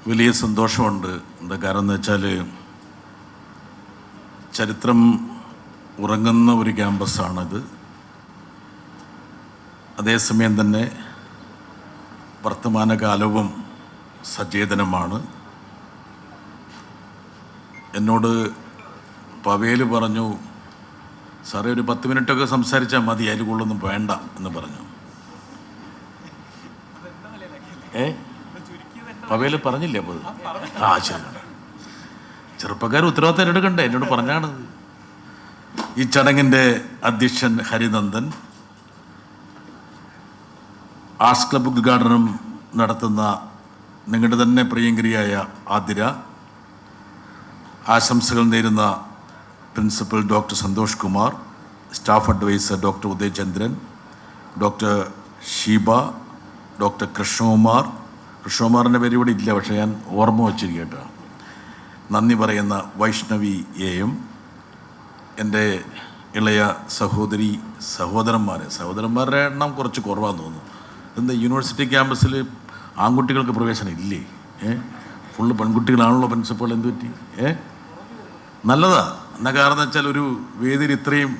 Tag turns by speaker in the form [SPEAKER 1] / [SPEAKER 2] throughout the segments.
[SPEAKER 1] വലിയ സന്തോഷമുണ്ട്. എന്താ കാരണം എന്ന് വെച്ചാൽ ചരിത്രം ഉറങ്ങുന്ന ഒരു ക്യാമ്പസാണിത്. അതേസമയം തന്നെ വർത്തമാനകാലവും സചേതനമാണ്. എന്നോട് പവേൽ പറഞ്ഞു, സാറേ ഒരു 10 മിനിറ്റൊക്കെ സംസാരിച്ചാൽ മതി, അതിൽ കൂടുതലൊന്നും വേണ്ട എന്ന് പറഞ്ഞു. പവേൽ പറഞ്ഞില്ലേ അപ്പോൾ? ശരി. ചെറുപ്പക്കാർ ഉത്തരവാദിത്തം എടുക്കണ്ടേ? എന്നോട് പറഞ്ഞാണ്. ഈ ചടങ്ങിൻ്റെ അധ്യക്ഷൻ ഹരിനന്ദൻ, ആർട്സ് ക്ലബ്ബ് ഉദ്ഘാടനം നടത്തുന്ന നിങ്ങളുടെ തന്നെ പ്രിയങ്കരിയായ ആതിര, ആശംസകൾ നേരുന്ന principal doctor Santhosh Kumar, staff advisor doctor Udayachandran, doctor Sheeba, doctor കൃഷ്ണകുമാറിൻ്റെ പേര് ഇവിടെ ഇല്ല, പക്ഷേ ഞാൻ ഓർമ്മ വച്ചിരിക്കട്ടോ. നന്ദി പറയുന്ന വൈഷ്ണവി എയും, എൻ്റെ ഇളയ സഹോദരന്മാരുടെ എണ്ണം കുറച്ച് കുറവാന്ന് തോന്നുന്നു. എന്താ യൂണിവേഴ്സിറ്റി ക്യാമ്പസിൽ ആൺകുട്ടികൾക്ക് പ്രവേശനം ഇല്ലേ? ഫുള്ള് പെൺകുട്ടികളാണല്ലോ പ്രിൻസിപ്പൾ, എന്ത് പറ്റി? നല്ലതാ. എന്നാ കാരണം എന്ന് വെച്ചാൽ ഒരു വേദിയിൽ ഇത്രയും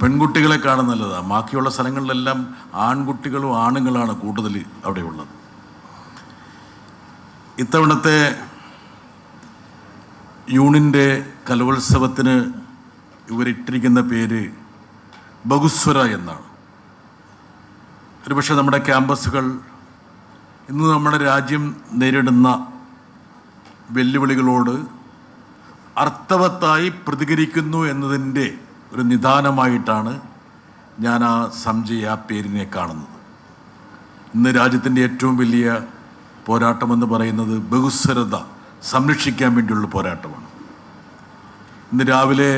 [SPEAKER 1] പെൺകുട്ടികളെ കാണുന്ന നല്ലതാണ്. ബാക്കിയുള്ള സ്ഥലങ്ങളിലെല്ലാം ആൺകുട്ടികളും ആണുങ്ങളാണ് കൂടുതൽ അവിടെയുള്ളത്. ഇത്തവണത്തെ യൂണിൻ്റെ കലോത്സവത്തിന് ഇവരിട്ടിരിക്കുന്ന പേര് ബഹുസ്വര എന്നാണ്. ഒരുപക്ഷെ നമ്മുടെ ക്യാമ്പസുകൾ ഇന്ന് നമ്മുടെ രാജ്യം നേരിടുന്ന വെല്ലുവിളികളോട് അർത്ഥവത്തായി പ്രതികരിക്കുന്നു എന്നതിൻ്റെ ഒരു നിദാനമായിട്ടാണ് ഞാൻ ആ പേരിനെ കാണുന്നത്. ഇന്ന് രാജ്യത്തിൻ്റെ ഏറ്റവും വലിയ പോരാട്ടമെന്ന് പറയുന്നത് ബഹുസ്വരത സംരക്ഷിക്കാൻ വേണ്ടിയുള്ള പോരാട്ടമാണ്. ഇന്ന് രാവിലെ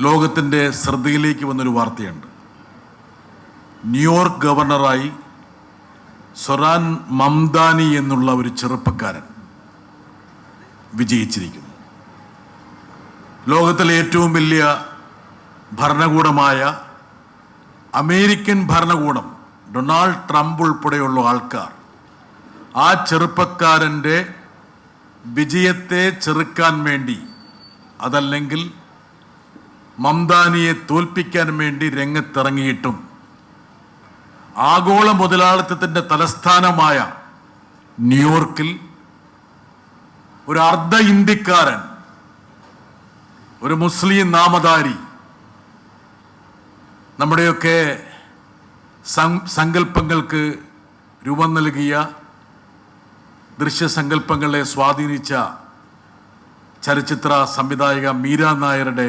[SPEAKER 1] ലോകത്തിൻ്റെ ശ്രദ്ധയിലേക്ക് വന്നൊരു വാർത്തയുണ്ട്. ന്യൂയോർക്ക് ഗവർണറായി സൊറാൻ മംദാനി എന്നുള്ള ഒരു ചെറുപ്പക്കാരൻ വിജയിച്ചിരിക്കുന്നു. ലോകത്തിലെ ഏറ്റവും വലിയ ഭരണകൂടമായ അമേരിക്കൻ ഭരണകൂടം, ഡൊണാൾഡ് ട്രംപ് ഉൾപ്പെടെയുള്ള ആൾക്കാർ ആ ചെറുപ്പക്കാരൻ്റെ വിജയത്തെ ചെറുക്കാൻ വേണ്ടി, അതല്ലെങ്കിൽ മംദാനിയെ തോൽപ്പിക്കാൻ വേണ്ടി രംഗത്തിറങ്ങിയിട്ടും ആഗോള മുതലാളിത്തത്തിൻ്റെ തലസ്ഥാനമായ ന്യൂയോർക്കിൽ ഒരു അർദ്ധ ഇന്ത്യക്കാരൻ, ഒരു മുസ്ലിം നാമധാരി, നമ്മുടെയൊക്കെ സങ്കല്പങ്ങൾക്ക് രൂപം നൽകിയ, ദൃശ്യസങ്കല്പങ്ങളെ സ്വാധീനിച്ച ചലച്ചിത്ര സംവിധായിക മീര നായരുടെ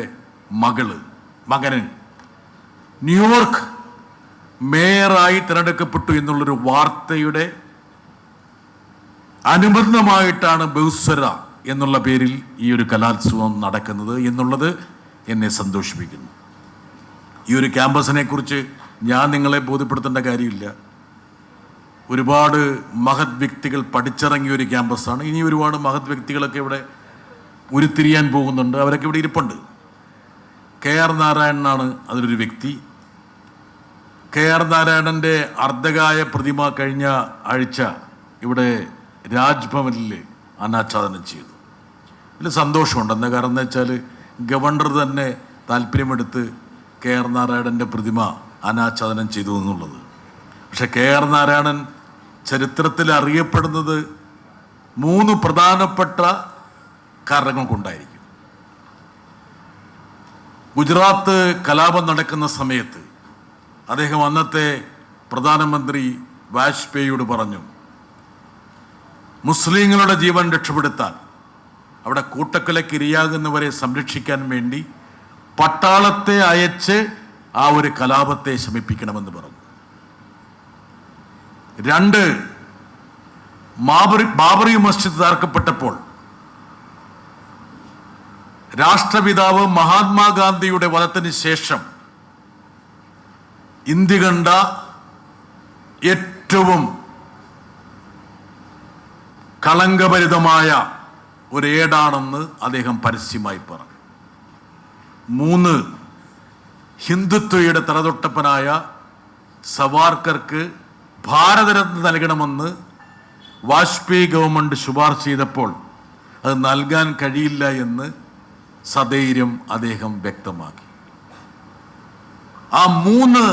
[SPEAKER 1] മകന് ന്യൂയോർക്ക് മേയറായി തിരഞ്ഞെടുക്കപ്പെട്ടു എന്നുള്ളൊരു വാർത്തയുടെ അനുബന്ധമായിട്ടാണ് ബഹുസ്വര എന്നുള്ള പേരിൽ ഈ ഒരു കലോത്സവം നടക്കുന്നത് എന്നുള്ളത് എന്നെ സന്തോഷിപ്പിക്കുന്നു. ഈ ഒരു ക്യാമ്പസിനെ കുറിച്ച് ഞാൻ നിങ്ങളെ ബോധ്യപ്പെടുത്തേണ്ട കാര്യമില്ല. ഒരുപാട് മഹത് വ്യക്തികൾ പഠിച്ചിറങ്ങിയ ഒരു ക്യാമ്പസാണ്. ഇനി ഒരുപാട് മഹത് വ്യക്തികളൊക്കെ ഇവിടെ ഉരുത്തിരിയാൻ പോകുന്നുണ്ട്. അവരൊക്കെ ഇവിടെ ഇരിപ്പുണ്ട്. KR നാരായണനാണ് അതിലൊരു വ്യക്തി. KR നാരായണൻ്റെ അർദ്ധകായ പ്രതിമ കഴിഞ്ഞ ആഴ്ച ഇവിടെ രാജ്ഭവനിൽ അനാച്ഛാദനം ചെയ്തു. ഇതിൽ സന്തോഷമുണ്ട്. എന്താ കാരണം എന്ന് വെച്ചാൽ ഗവർണർ തന്നെ താല്പര്യമെടുത്ത് KR നാരായണൻ്റെ പ്രതിമ അനാച്ഛാദനം ചെയ്തു എന്നുള്ളത്. പക്ഷെ KR നാരായണൻ ചരിത്രത്തിൽ അറിയപ്പെടുന്നത് 3 പ്രധാനപ്പെട്ട കാരണങ്ങൾ കൊണ്ടായിരിക്കും. ഗുജറാത്ത് കലാപം നടക്കുന്ന സമയത്ത് അദ്ദേഹം അന്നത്തെ പ്രധാനമന്ത്രി വാജ്പേയിയോട് പറഞ്ഞു, മുസ്ലിങ്ങളുടെ ജീവൻ രക്ഷപ്പെടുത്താൻ, അവിടെ കൂട്ടക്കൊലയ്ക്ക് ഇരയാകുന്നവരെ സംരക്ഷിക്കാൻ വേണ്ടി പട്ടാളത്തെ അയച്ച് ആ ഒരു കലാപത്തെ ശമിപ്പിക്കണമെന്ന് പറഞ്ഞു. 2, ബാബറി മസ്ജിദ് തകർക്കപ്പെട്ടപ്പോൾ രാഷ്ട്രപിതാവ് മഹാത്മാഗാന്ധിയുടെ വധത്തിന് ശേഷം ഇന്ത്യ കണ്ട ഏറ്റവും കളങ്കഭരിതമായ ഒരേടാണെന്ന് അദ്ദേഹം പരസ്യമായി പറഞ്ഞു. 3, ഹിന്ദുത്വയുടെ തലതൊട്ടപ്പനായ സവാർക്കർക്ക് ഭാരതരത്ന നൽകണമെന്ന് വാജ്പേയി ഗവൺമെൻറ് ശുപാർശ ചെയ്തപ്പോൾ അത് നൽകാൻ കഴിയില്ല എന്ന് സധൈര്യം അദ്ദേഹം വ്യക്തമാക്കി. ആ 3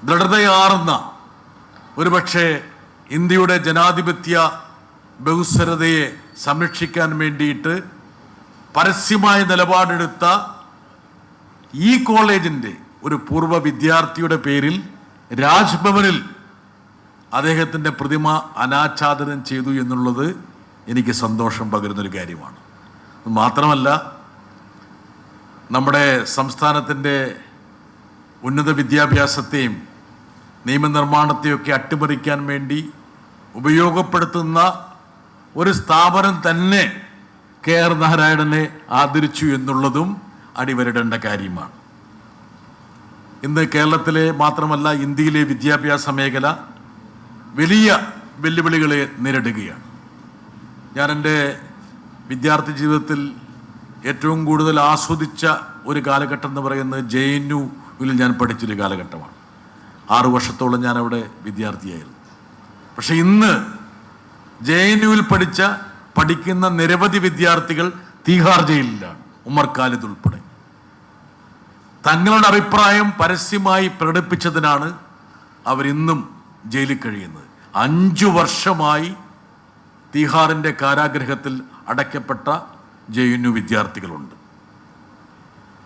[SPEAKER 1] ദൃഢതയാർന്ന, ഒരുപക്ഷെ ഇന്ത്യയുടെ ജനാധിപത്യ ബഹുസ്വരതയെ സംരക്ഷിക്കാൻ വേണ്ടിയിട്ട് പരസ്യമായ നിലപാടെടുത്ത ഈ കോളേജിൻ്റെ ഒരു പൂർവ്വ വിദ്യാർത്ഥിയുടെ പേരിൽ രാജ്ഭവനിൽ അദ്ദേഹത്തിൻ്റെ പ്രതിമ അനാച്ഛാദനം ചെയ്തു എന്നുള്ളത് എനിക്ക് സന്തോഷം പകരുന്നൊരു കാര്യമാണ്. മാത്രമല്ല, നമ്മുടെ സംസ്ഥാനത്തിൻ്റെ ഉന്നത വിദ്യാഭ്യാസത്തെയും നിയമനിർമ്മാണത്തെയൊക്കെ അട്ടിമറിക്കാൻ വേണ്ടി ഉപയോഗപ്പെടുത്തുന്ന ഒരു സ്ഥാപനം തന്നെ KR നാരായണനെ ആദരിച്ചു എന്നുള്ളതും അടിവരടേണ്ട കാര്യമാണ്. ഇന്ന് കേരളത്തിലെ മാത്രമല്ല ഇന്ത്യയിലെ വിദ്യാഭ്യാസ മേഖല വലിയ വെല്ലുവിളികളെ നേരിടുകയാണ്. ഞാൻ എൻ്റെ വിദ്യാർത്ഥി ജീവിതത്തിൽ ഏറ്റവും കൂടുതൽ ആസ്വദിച്ച ഒരു കാലഘട്ടം എന്ന് പറയുന്നത് JNUവിൽ ഞാൻ പഠിച്ചൊരു കാലഘട്ടമാണ്. 6 വർഷത്തോളം ഞാൻ അവിടെ വിദ്യാർത്ഥിയായിരുന്നു. പക്ഷെ ഇന്ന് JNUവിൽ പഠിക്കുന്ന നിരവധി വിദ്യാർത്ഥികൾ തീഹാർ ജയിലിലാണ്, ഉമർ ഖാലിദ് ഉൾപ്പെടെ. തങ്ങളുടെ അഭിപ്രായം പരസ്യമായി പ്രകടിപ്പിച്ചതിനാണ് അവരിന്നും ജയിലിൽ കഴിയുന്നത്. 5 വർഷമായി തീഹാറിൻ്റെ കാരാഗൃഹത്തിൽ അടയ്ക്കപ്പെട്ട JNU വിദ്യാർത്ഥികളുണ്ട്.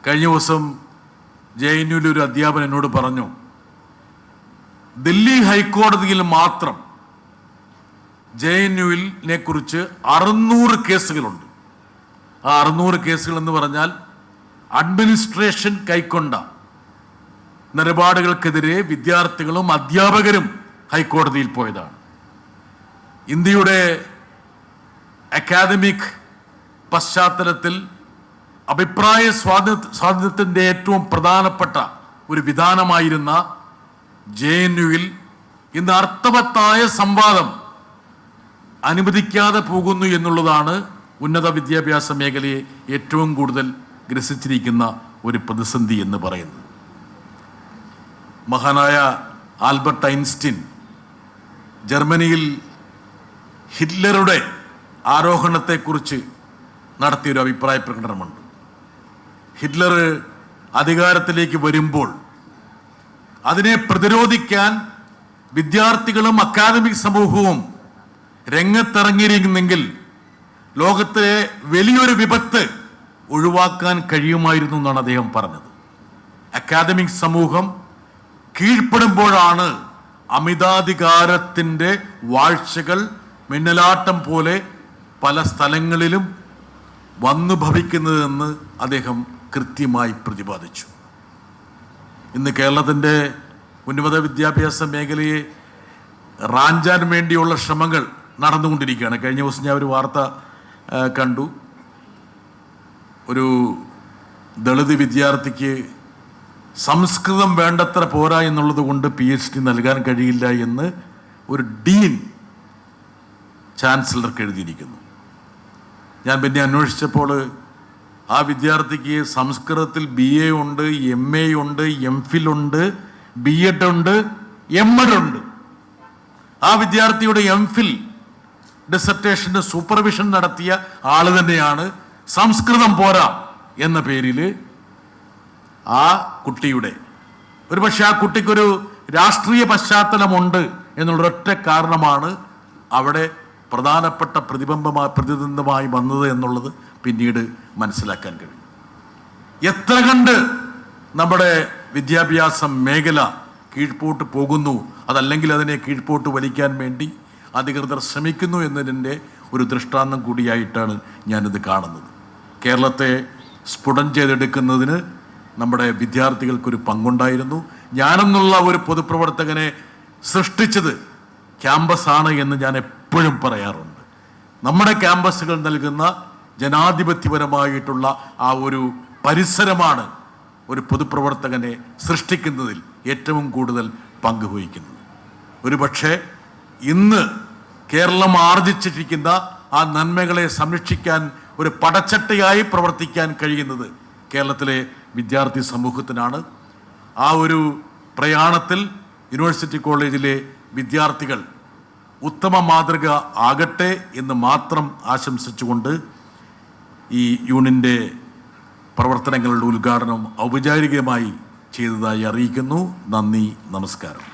[SPEAKER 1] കഴിഞ്ഞ ദിവസം JNUവിലെ ഒരു അധ്യാപകൻ എന്നോട് പറഞ്ഞു, ദില്ലി ഹൈക്കോടതിയിൽ മാത്രം JNUവിനെ കുറിച്ച് 600 കേസുകളുണ്ട്. ആ 600 കേസുകൾ എന്ന് പറഞ്ഞാൽ അഡ്മിനിസ്ട്രേഷൻ കൈക്കൊണ്ട നിലപാടുകൾക്കെതിരെ വിദ്യാർത്ഥികളും അധ്യാപകരും ഹൈക്കോടതിയിൽ പോയതാണ്. ഇന്ത്യയുടെ അക്കാദമിക് പശ്ചാത്തലത്തിൽ അഭിപ്രായ സ്വാതന്ത്ര്യത്തിൻ്റെ ഏറ്റവും പ്രധാനപ്പെട്ട ഒരു വിധാനമായിരുന്ന JNUവിൽ ഇന്ന് അർത്ഥവത്തായ സംവാദം അനുവദിക്കാതെ പോകുന്നു എന്നുള്ളതാണ് ഉന്നത വിദ്യാഭ്യാസ മേഖലയെ ഏറ്റവും കൂടുതൽ ഗ്രസിച്ചിരിക്കുന്ന ഒരു പ്രതിസന്ധി എന്ന് പറയുന്നത്. മഹാനായ ആൽബർട്ട് ഐൻസ്റ്റീൻ ജർമ്മനിയിൽ ഹിറ്റ്ലറുടെ ആരോഹണത്തെക്കുറിച്ച് നടത്തിയൊരു അഭിപ്രായ പ്രകടനമുണ്ട്. ഹിറ്റ്ലർ അധികാരത്തിലേക്ക് വരുമ്പോൾ അതിനെ പ്രതിരോധിക്കാൻ വിദ്യാർത്ഥികളും അക്കാദമിക് സമൂഹവും രംഗത്തിറങ്ങിയിരുന്നെങ്കിൽ ലോകത്തിലെ വലിയൊരു വിപത്ത് ഒഴിവാക്കാൻ കഴിയുമായിരുന്നു എന്നാണ് അദ്ദേഹം പറഞ്ഞത്. അക്കാദമിക് സമൂഹം കീഴ്പ്പെടുമ്പോഴാണ് അമിതാധികാരത്തിൻ്റെ വാഴ്ചകൾ മിന്നലാട്ടം പോലെ പല സ്ഥലങ്ങളിലും വന്നു ഭവിക്കുന്നതെന്ന് അദ്ദേഹം കൃത്യമായി പ്രതിപാദിച്ചു. ഇന്ന് കേരളത്തിൻ്റെ ഉന്നത വിദ്യാഭ്യാസ മേഖലയെ റാഞ്ചാൻ വേണ്ടിയുള്ള ശ്രമങ്ങൾ നടന്നുകൊണ്ടിരിക്കുകയാണ്. കഴിഞ്ഞ ദിവസം ഞാൻ ഒരു വാർത്ത കണ്ടു. ഒരു ദളിത് വിദ്യാർത്ഥിക്ക് സംസ്കൃതം വേണ്ടത്ര പോരാ എന്നുള്ളത് കൊണ്ട് PhD നൽകാൻ കഴിയില്ല എന്ന് ഒരു ഡീൻ ചാൻസലർക്ക് എഴുതിയിരിക്കുന്നു. ഞാൻ പിന്നെ അന്വേഷിച്ചപ്പോൾ ആ വിദ്യാർത്ഥിക്ക് സംസ്കൃതത്തിൽ BA ഉണ്ട്, MA ഉണ്ട്, MPhil ഉണ്ട്, B.Ed ഉണ്ട്, M.Ed ഉണ്ട്. ആ വിദ്യാർത്ഥിയുടെ MPhil ഡിസർട്ടേഷന് സൂപ്പർവിഷൻ നടത്തിയ ആൾ തന്നെയാണ് സംസ്കൃതം പോരാ എന്ന പേരിൽ ആ കുട്ടിയുടെ, ഒരുപക്ഷെ ആ കുട്ടിക്കൊരു രാഷ്ട്രീയ പശ്ചാത്തലമുണ്ട് എന്നുള്ളൊരൊറ്റ കാരണമാണ് അവിടെ പ്രധാനപ്പെട്ട പ്രതിബന്ധമായി വന്നത് എന്നുള്ളത് പിന്നീട് മനസ്സിലാക്കാൻ കഴിയും. എത്ര കണ്ട് നമ്മുടെ വിദ്യാഭ്യാസ മേഖല കീഴ്പോട്ട് പോകുന്നു, അതല്ലെങ്കിൽ അതിനെ കീഴ്പോട്ട് വലിക്കാൻ വേണ്ടി അധികൃതർ ശ്രമിക്കുന്നു എന്നതിൻ്റെ ഒരു ദൃഷ്ടാന്തം കൂടിയായിട്ടാണ് ഞാനിത് കാണുന്നത്. കേരളത്തെ സ്ഫുടം ചെയ്തെടുക്കുന്നതിന് നമ്മുടെ വിദ്യാർത്ഥികൾക്കൊരു പങ്കുണ്ടായിരുന്നു. ഞാനെന്നുള്ള ഒരു പൊതുപ്രവർത്തകനെ സൃഷ്ടിച്ചത് ക്യാമ്പസാണ് എന്ന് ഞാൻ എപ്പോഴും പറയാറുണ്ട്. നമ്മുടെ ക്യാമ്പസുകൾ നൽകുന്ന ജനാധിപത്യപരമായിട്ടുള്ള ആ ഒരു പരിസരമാണ് ഒരു പൊതുപ്രവർത്തകനെ സൃഷ്ടിക്കുന്നതിൽ ഏറ്റവും കൂടുതൽ പങ്കുവഹിക്കുന്നത്. ഒരുപക്ഷെ ഇന്ന് കേരളം ആർജിച്ചിരിക്കുന്ന ആ നന്മകളെ സംരക്ഷിക്കാൻ ഒരു പടച്ചട്ടയായി പ്രവർത്തിക്കാൻ കഴിയുന്നത് കേരളത്തിലെ വിദ്യാർത്ഥി സമൂഹത്തിനാണ്. ആ ഒരു പ്രയാണത്തിൽ യൂണിവേഴ്സിറ്റി കോളേജിലെ വിദ്യാർത്ഥികൾ ഉത്തമ മാതൃക ആകട്ടെ എന്ന് മാത്രം ആശംസിച്ചുകൊണ്ട് ഈ യൂണിയൻ്റെ പ്രവർത്തനങ്ങളുടെ ഉദ്ഘാടനം ഔപചാരികമായി ചെയ്തതായി അറിയിക്കുന്നു. നന്ദി, നമസ്കാരം.